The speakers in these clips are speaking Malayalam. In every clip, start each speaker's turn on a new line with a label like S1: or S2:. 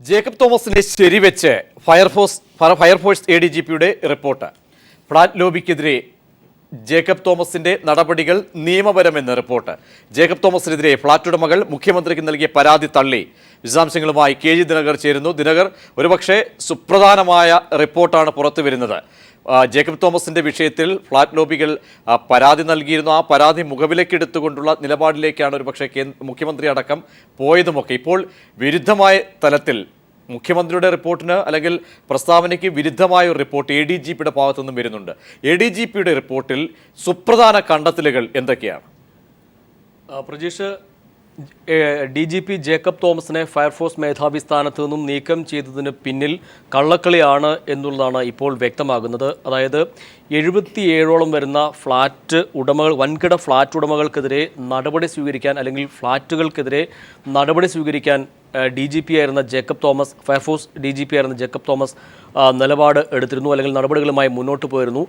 S1: ജേക്കബ് തോമസിനെ ശരിവെച്ച് ഫയർഫോഴ്സ് എഡിജിപിയുടെ റിപ്പോർട്ട്. ഫ്ളാറ്റ് ലോബിക്കെതിരെ ജേക്കബ് തോമസിന്റെ നടപടികൾ നിയമപരമെന്ന് റിപ്പോർട്ട്. ജേക്കബ് തോമസിനെതിരെ ഫ്ളാറ്റ് ഉടമകൾ മുഖ്യമന്ത്രിക്ക് നൽകിയ പരാതി തള്ളി. വിശദാംശങ്ങളുമായി KG ദിനകർ ചേരുന്നു. ദിനകർ, ഒരുപക്ഷെ സുപ്രധാനമായ റിപ്പോർട്ടാണ് പുറത്തുവരുന്നത്. ജേക്കബ് തോമസിന്റെ വിഷയത്തിൽ ഫ്ളാറ്റ് ലോബികൾ പരാതി നൽകിയിരുന്നു. ആ പരാതി മുഖവിലക്കെടുത്തുകൊണ്ടുള്ള നിലപാടിലേക്കാണ് ഒരുപക്ഷെ മുഖ്യമന്ത്രി അടക്കം പോയതുമൊക്കെ. ഇപ്പോൾ വിരുദ്ധമായ തലത്തിൽ മുഖ്യമന്ത്രിയുടെ റിപ്പോർട്ടിന് അല്ലെങ്കിൽ പ്രസ്താവനയ്ക്ക് വിരുദ്ധമായ ഒരു റിപ്പോർട്ട് ADGPയുടെ ഭാഗത്തു നിന്നും വരുന്നുണ്ട്. ADGPയുടെ റിപ്പോർട്ടിൽ സുപ്രധാന കണ്ടെത്തലുകൾ എന്തൊക്കെയാണ്?
S2: പ്രജീഷ്, DGP ജേക്കബ് തോമസിനെ ഫയർഫോഴ്സ് മേധാവി സ്ഥാനത്ത് നിന്നും നീക്കം ചെയ്തതിന് പിന്നിൽ കള്ളക്കളിയാണ് എന്നുള്ളതാണ് ഇപ്പോൾ വ്യക്തമാകുന്നത്. അതായത് 77ഓളം വരുന്ന ഫ്ളാറ്റ് ഉടമകൾ, വൻകിട ഫ്ളാറ്റ് ഉടമകൾക്കെതിരെ നടപടി സ്വീകരിക്കാൻ അല്ലെങ്കിൽ ഫ്ളാറ്റുകൾക്കെതിരെ നടപടി സ്വീകരിക്കാൻ DGP ആയിരുന്ന ജേക്കബ് തോമസ്, ഫയർഫോഴ്സ് DGP ആയിരുന്ന ജേക്കബ് തോമസ് നിലപാട് എടുത്തിരുന്നു, അല്ലെങ്കിൽ നടപടികളുമായി മുന്നോട്ട് പോയിരുന്നു.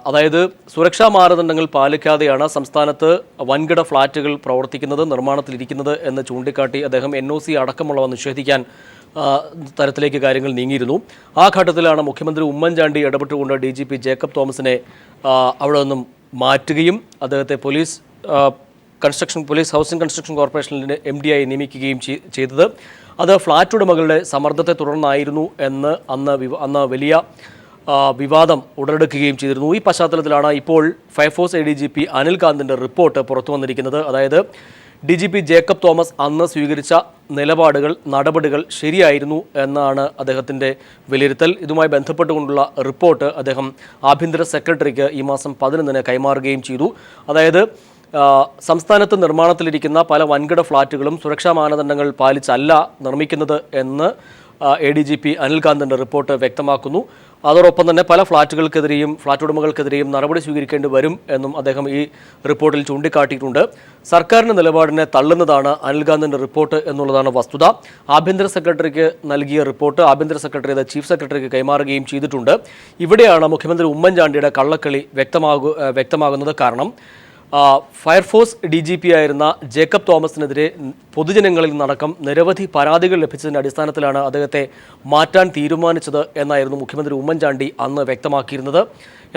S2: അതായത് സുരക്ഷാ മാനദണ്ഡങ്ങൾ പാലിക്കാതെയാണ് സംസ്ഥാനത്ത് വൻകിട ഫ്ളാറ്റുകൾ പ്രവർത്തിക്കുന്നത്, നിർമ്മാണത്തിലിരിക്കുന്നത് എന്ന് ചൂണ്ടിക്കാട്ടി അദ്ദേഹം NOC അടക്കമുള്ളവ നിഷേധിക്കാൻ തരത്തിലേക്ക് കാര്യങ്ങൾ നീങ്ങിയിരുന്നു. ആ ഘട്ടത്തിലാണ് മുഖ്യമന്ത്രി ഉമ്മൻചാണ്ടി ഇടപെട്ടുകൊണ്ട് DGP ജേക്കബ് തോമസിനെ അവിടെ നിന്നും മാറ്റുകയും അദ്ദേഹത്തെ പോലീസ് ഹൗസിംഗ് കൺസ്ട്രക്ഷൻ കോർപ്പറേഷനിലെ MD ആയി നിയമിക്കുകയും ചെയ്തത്. അത് ഫ്ളാറ്റ് ഉടമകളുടെ സമ്മർദ്ദത്തെ തുടർന്നായിരുന്നു എന്ന് അന്ന് വലിയ വിവാദം ഉടലെടുക്കുകയും ചെയ്തിരുന്നു. ഈ പശ്ചാത്തലത്തിലാണ് ഇപ്പോൾ ഫയർഫോഴ്സ് ADGP അനിൽ കാന്തിൻ്റെ റിപ്പോർട്ട് പുറത്തു വന്നിരിക്കുന്നത്. അതായത് DGP ജേക്കബ് തോമസ് അന്ന് സ്വീകരിച്ച നടപടികൾ ശരിയായിരുന്നു എന്നാണ് അദ്ദേഹത്തിൻ്റെ വിലയിരുത്തൽ. ഇതുമായി ബന്ധപ്പെട്ടുകൊണ്ടുള്ള റിപ്പോർട്ട് അദ്ദേഹം ആഭ്യന്തര സെക്രട്ടറിക്ക് ഈ മാസം 11 കൈമാറുകയും ചെയ്തു. അതായത് സംസ്ഥാനത്ത് നിർമ്മാണത്തിലിരിക്കുന്ന പല വൻകിട ഫ്ളാറ്റുകളും സുരക്ഷാ മാനദണ്ഡങ്ങൾ പാലിച്ചല്ല നിർമ്മിക്കുന്നത് എന്ന് ADGP അനിൽ കാന്തിൻ്റെ റിപ്പോർട്ട് വ്യക്തമാക്കുന്നു. അതോടൊപ്പം തന്നെ പല ഫ്ളാറ്റുകൾക്കെതിരെയും ഫ്ളാറ്റ് ഉടമകൾക്കെതിരെയും നടപടി സ്വീകരിക്കേണ്ടി വരും എന്നും അദ്ദേഹം ഈ റിപ്പോർട്ടിൽ ചൂണ്ടിക്കാട്ടിയിട്ടുണ്ട്. സർക്കാരിൻ്റെ നിലപാടിനെ തള്ളുന്നതാണ് അനിൽ കാന്തിൻ്റെ റിപ്പോർട്ട് എന്നുള്ളതാണ് വസ്തുത. ആഭ്യന്തര സെക്രട്ടറിക്ക് നൽകിയ റിപ്പോർട്ട് ആഭ്യന്തര സെക്രട്ടറി അത് ചീഫ് സെക്രട്ടറിക്ക് കൈമാറുകയും ചെയ്തിട്ടുണ്ട്. ഇവിടെയാണ് മുഖ്യമന്ത്രി ഉമ്മൻചാണ്ടിയുടെ കള്ളക്കളി വ്യക്തമാകുന്നത്. കാരണം ഫയർഫോഴ്സ് DGP ആയിരുന്ന ജേക്കബ് തോമസിനെതിരെ പൊതുജനങ്ങളിൽ നിന്നടക്കം നിരവധി പരാതികൾ ലഭിച്ചതിൻ്റെ അടിസ്ഥാനത്തിലാണ് അദ്ദേഹത്തെ മാറ്റാൻ തീരുമാനിച്ചത് എന്നായിരുന്നു മുഖ്യമന്ത്രി ഉമ്മൻചാണ്ടി അന്ന് വ്യക്തമാക്കിയിരുന്നത്.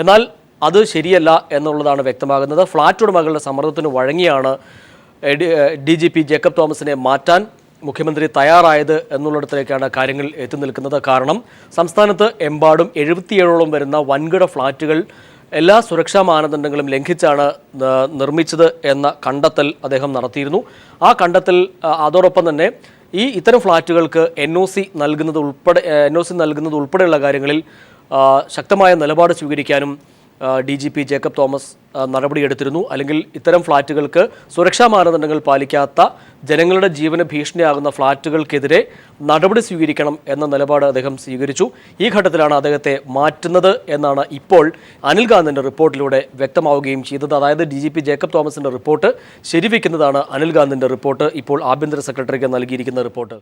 S2: എന്നാൽ അത് ശരിയല്ല എന്നുള്ളതാണ് വ്യക്തമാകുന്നത്. ഫ്ളാറ്റ് ഉടമകളുടെ സമ്മർദ്ദത്തിന് വഴങ്ങിയാണ് DGP ജേക്കബ് തോമസിനെ മാറ്റാൻ മുഖ്യമന്ത്രി തയ്യാറായത് എന്നുള്ളിടത്തിലേക്കാണ് കാര്യങ്ങൾ എത്തി നിൽക്കുന്നത്. കാരണം സംസ്ഥാനത്ത് എമ്പാടും 77ഓളം വരുന്ന വൻകിട ഫ്ളാറ്റുകൾ എല്ലാ സുരക്ഷാ മാനദണ്ഡങ്ങളും ലംഘിച്ചാണ് നിർമ്മിച്ചത് എന്ന കണ്ടെത്തൽ അദ്ദേഹം നടത്തിയിരുന്നു. ആ കണ്ടെത്തൽ അതോടൊപ്പം തന്നെ ഇത്തരം ഫ്ളാറ്റുകൾക്ക് NOC നൽകുന്നത് ഉൾപ്പെടെയുള്ള കാര്യങ്ങളിൽ ശക്തമായ നിലപാട് സ്വീകരിക്കാനും DGP ജേക്കബ് തോമസ് നടപടിയെടുത്തിരുന്നു. അല്ലെങ്കിൽ ഇത്തരം ഫ്ളാറ്റുകൾക്ക് സുരക്ഷാ മാനദണ്ഡങ്ങൾ പാലിക്കാത്ത ജനങ്ങളുടെ ജീവന് ഭീഷണിയാകുന്ന ഫ്ളാറ്റുകൾക്കെതിരെ നടപടി സ്വീകരിക്കണം എന്ന നിലപാട് അദ്ദേഹം സ്വീകരിച്ചു. ഈ ഘട്ടത്തിലാണ് അദ്ദേഹത്തെ മാറ്റുന്നത് എന്നാണ് ഇപ്പോൾ അനിൽ കാന്തിൻ്റെ റിപ്പോർട്ടിലൂടെ വ്യക്തമാവുകയും ചെയ്തത്. അതായത് DGP ജേക്കബ് തോമസിൻ്റെ റിപ്പോർട്ട് ശരിവെക്കുന്നതാണ് അനിൽ കാന്തിൻ്റെ റിപ്പോർട്ട്, ഇപ്പോൾ ആഭ്യന്തര സെക്രട്ടറിക്ക് നൽകിയിരിക്കുന്ന റിപ്പോർട്ട്.